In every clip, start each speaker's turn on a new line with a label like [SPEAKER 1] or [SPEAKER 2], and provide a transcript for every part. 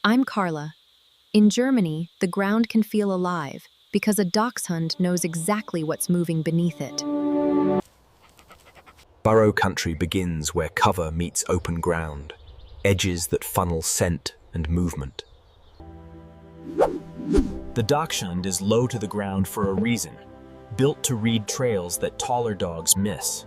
[SPEAKER 1] I'm Carla. In Germany, the ground can feel alive because a dachshund knows exactly what's moving beneath it.
[SPEAKER 2] Burrow country begins where cover meets open ground, edges that funnel scent and movement. The Dachshund is low to the ground for a reason, built to read trails that taller dogs miss.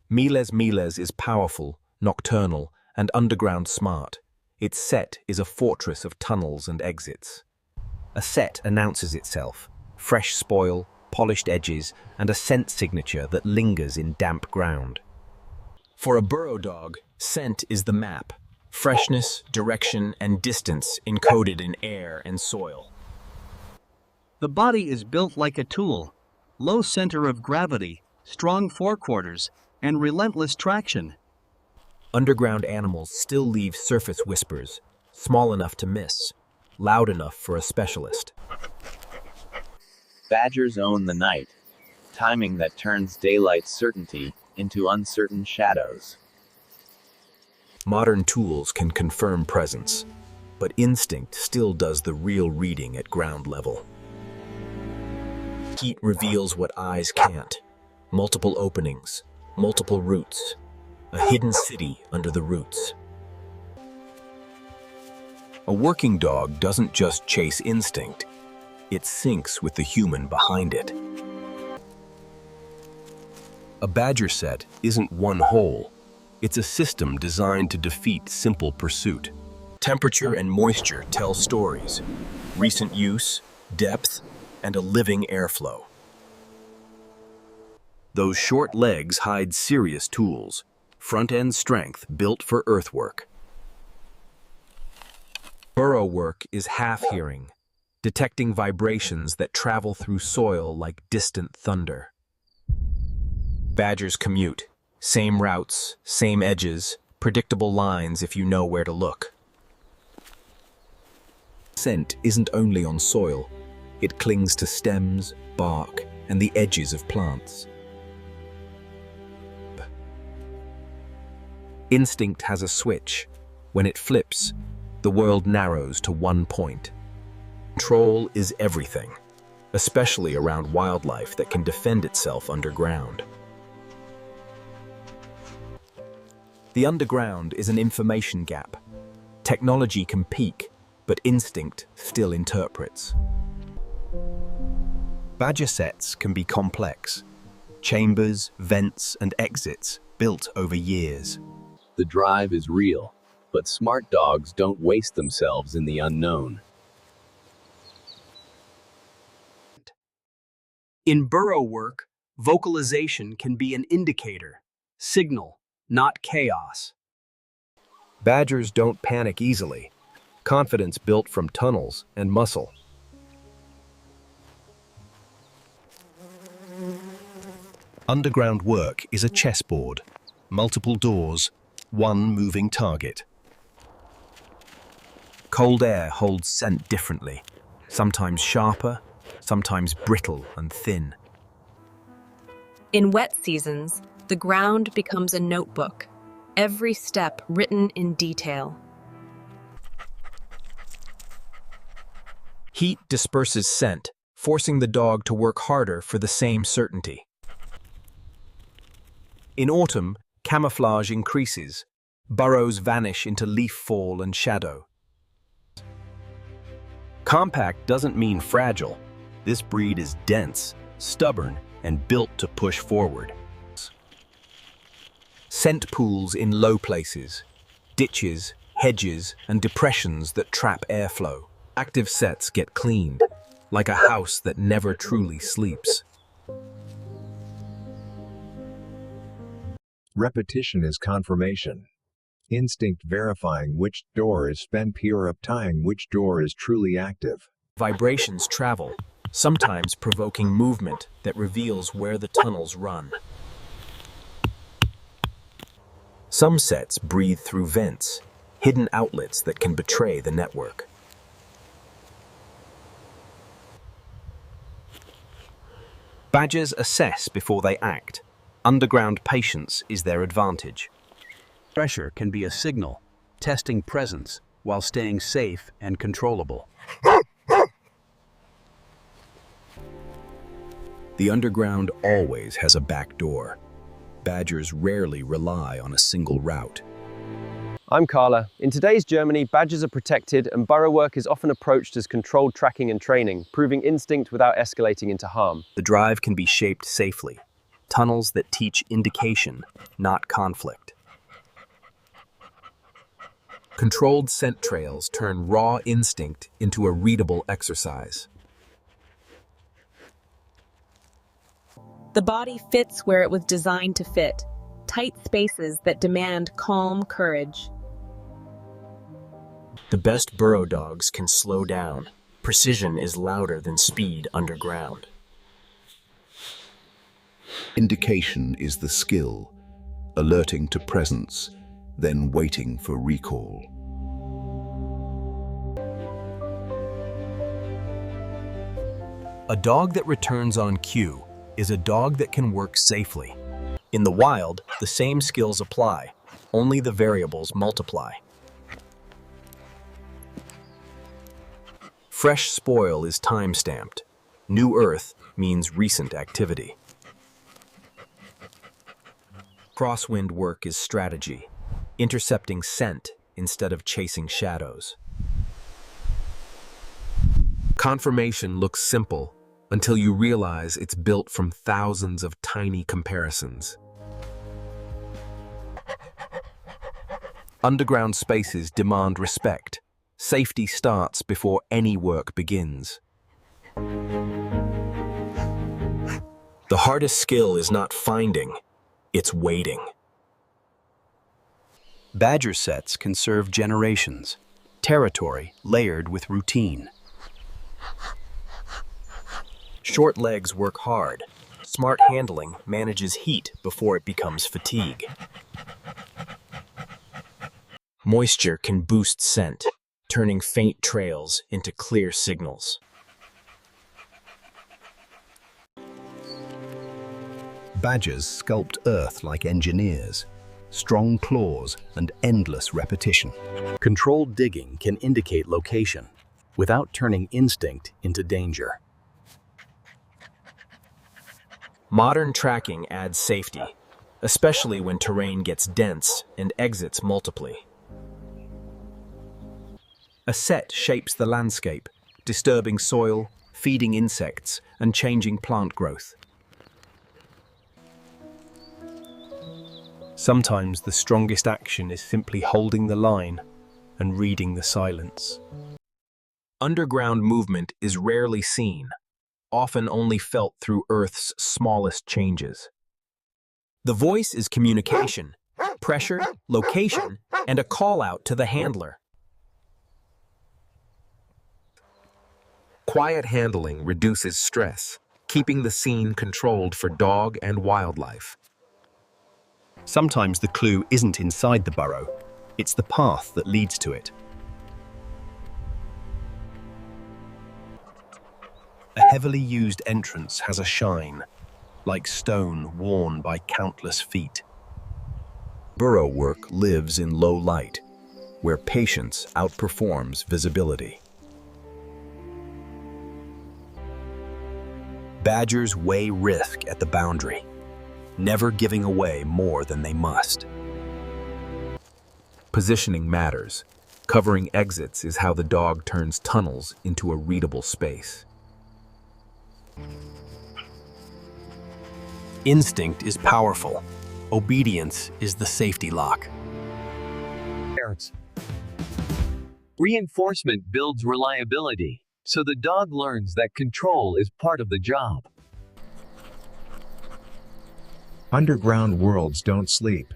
[SPEAKER 2] Miles is powerful, nocturnal, and underground smart. Its Sett is a fortress of tunnels and exits. A Sett announces itself, fresh spoil, polished edges, and a scent signature that lingers in damp ground. For a burrow dog, scent is the map, freshness, direction, and distance encoded in air and soil.
[SPEAKER 3] The body is built like a tool, low center of gravity, strong forequarters, and relentless traction.
[SPEAKER 2] Underground animals still leave surface whispers, small enough to miss, loud enough for a specialist.
[SPEAKER 4] Badgers own the night, timing that turns daylight certainty into uncertain shadows.
[SPEAKER 2] Modern tools can confirm presence, but instinct still does the real reading at ground level. Heat reveals what eyes can't. Multiple openings, multiple routes, a hidden city under the roots. A working dog doesn't just chase instinct, it syncs with the human behind it. A badger Sett isn't one whole. It's a system designed to defeat simple pursuit. Temperature and moisture tell stories, recent use, depth, and a living airflow. Those short legs hide serious tools, front-end strength built for earthwork. Burrow work is half-hearing, detecting vibrations that travel through soil like distant thunder. Badgers commute, same routes, same edges, predictable lines if you know where to look. Scent isn't only on soil, it clings to stems, bark, and the edges of plants. Instinct has a switch. When it flips, the world narrows to one point. Control is everything, especially around wildlife that can defend itself underground. The underground is an information gap. Technology can peak, but instinct still interprets. Badger Setts can be complex. Chambers, vents, and exits built over years.
[SPEAKER 4] The drive is real, but smart dogs don't waste themselves in the unknown.
[SPEAKER 3] In burrow work, vocalization can be an indicator, signal, not chaos.
[SPEAKER 2] Badgers don't panic easily. Confidence built from tunnels and muscle. Underground work is a chessboard, multiple doors, one moving target. Cold air holds scent differently, sometimes sharper, sometimes brittle and thin.
[SPEAKER 1] In wet seasons, the ground becomes a notebook, every step written in detail.
[SPEAKER 2] Heat disperses scent, forcing the dog to work harder for the same certainty. In autumn, camouflage increases. Burrows vanish into leaf fall and shadow. Compact doesn't mean fragile. This breed is dense, stubborn, and built to push forward. Scent pools in low places, ditches, hedges, and depressions that trap airflow. Active Setts get cleaned, like a house that never truly sleeps.
[SPEAKER 5] Repetition is confirmation. Instinct verifying which door is spent, pure uptying which door is truly active.
[SPEAKER 2] Vibrations travel, sometimes provoking movement that reveals where the tunnels run. Some Setts breathe through vents, hidden outlets that can betray the network. Badgers assess before they act. Underground patience is their advantage.
[SPEAKER 3] Pressure can be a signal, testing presence,
[SPEAKER 6] while staying safe and controllable.
[SPEAKER 2] The underground always has a back door. Badgers rarely rely on a single route.
[SPEAKER 7] I'm Carla. In today's Germany, badgers are protected and burrow work is often approached as controlled tracking and training, proving instinct without escalating into harm.
[SPEAKER 2] The drive can be shaped safely. Tunnels that teach indication, not conflict. Controlled scent trails turn raw instinct into a readable exercise.
[SPEAKER 1] The body fits where it was designed to fit, tight spaces that demand calm courage.
[SPEAKER 2] The best burrow dogs can slow down. Precision is louder than speed underground.
[SPEAKER 8] Indication is the skill, alerting to presence, then waiting for recall.
[SPEAKER 2] A dog that returns on cue is a dog that can work safely. In the wild, the same skills apply, only the variables multiply. Fresh spoil is time-stamped. New earth means recent activity. Crosswind work is strategy, intercepting scent instead of chasing shadows. Confirmation looks simple until you realize it's built from thousands of tiny comparisons. Underground spaces demand respect. Safety starts before any work begins. The hardest skill is not finding, it's waiting.
[SPEAKER 6] Badger setts can serve generations, territory layered with routine.
[SPEAKER 2] Short legs work hard. Smart handling manages heat before it becomes fatigue. Moisture can boost scent, turning faint trails into clear signals.
[SPEAKER 8] Badgers sculpt earth like engineers, strong claws and endless repetition.
[SPEAKER 6] Controlled digging can indicate location without turning instinct into danger.
[SPEAKER 2] Modern tracking adds safety, especially when terrain gets dense and exits multiply. A Sett shapes the landscape, disturbing soil, feeding insects, and changing plant growth. Sometimes the strongest action is simply holding the line and reading the silence. Underground movement is rarely seen, often only felt through Earth's smallest changes. The voice is communication, pressure, location, and a call-out to the handler. Quiet handling reduces stress, keeping the scene controlled for dog and wildlife.
[SPEAKER 6] Sometimes the clue isn't inside the burrow, it's the path that leads to it. A heavily used entrance has a shine, like stone worn by countless feet.
[SPEAKER 2] Burrow work lives in low light, where patience outperforms visibility. Badgers weigh risk at the boundary, never giving away more than they must. Positioning matters. Covering exits is how the dog turns tunnels into a readable space. Instinct is powerful. Obedience is the safety lock.
[SPEAKER 9] Reinforcement builds reliability, so the dog learns that control is part of the job.
[SPEAKER 5] Underground worlds don't sleep.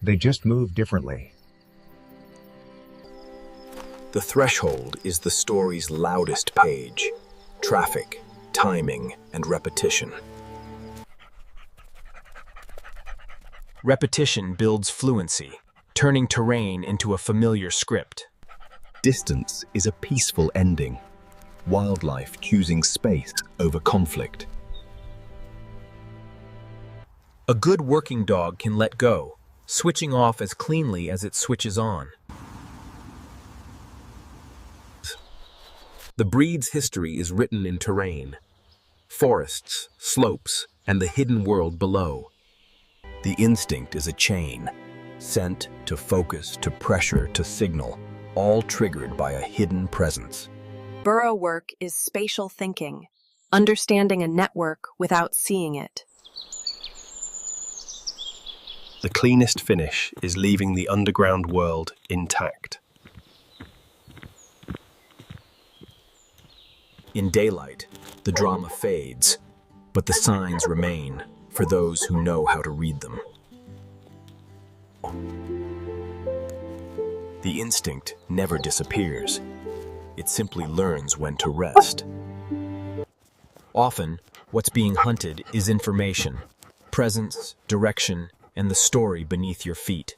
[SPEAKER 5] They just move differently.
[SPEAKER 2] The threshold is the story's loudest page. Traffic, timing, and repetition. Repetition builds fluency, turning terrain into a familiar script.
[SPEAKER 8] Distance is a peaceful ending. Wildlife choosing space over conflict.
[SPEAKER 2] A good working dog can let go, switching off as cleanly as it switches on. The breed's history is written in terrain, forests, slopes, and the hidden world below. The instinct is a chain, scent to focus to pressure to signal, all triggered by a hidden presence.
[SPEAKER 1] Burrow work is spatial thinking, understanding a network without seeing it.
[SPEAKER 6] The cleanest finish is leaving the underground world intact.
[SPEAKER 2] In daylight, the drama fades, but the signs remain for those who know how to read them. The instinct never disappears. It simply learns when to rest. Often, what's being hunted is information, presence, direction, and the story beneath your feet.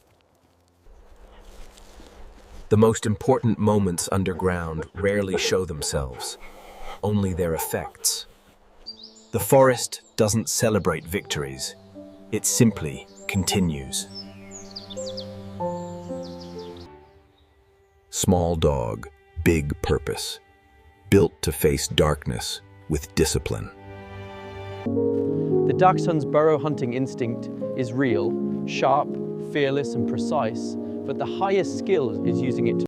[SPEAKER 2] The most important moments underground rarely show themselves, only their effects. The forest doesn't celebrate victories, it simply continues.
[SPEAKER 8] Small dog, big purpose. Built to face darkness with discipline.
[SPEAKER 7] The Dachshund's burrow hunting instinct is real, sharp, fearless and precise, but the highest skill is using it to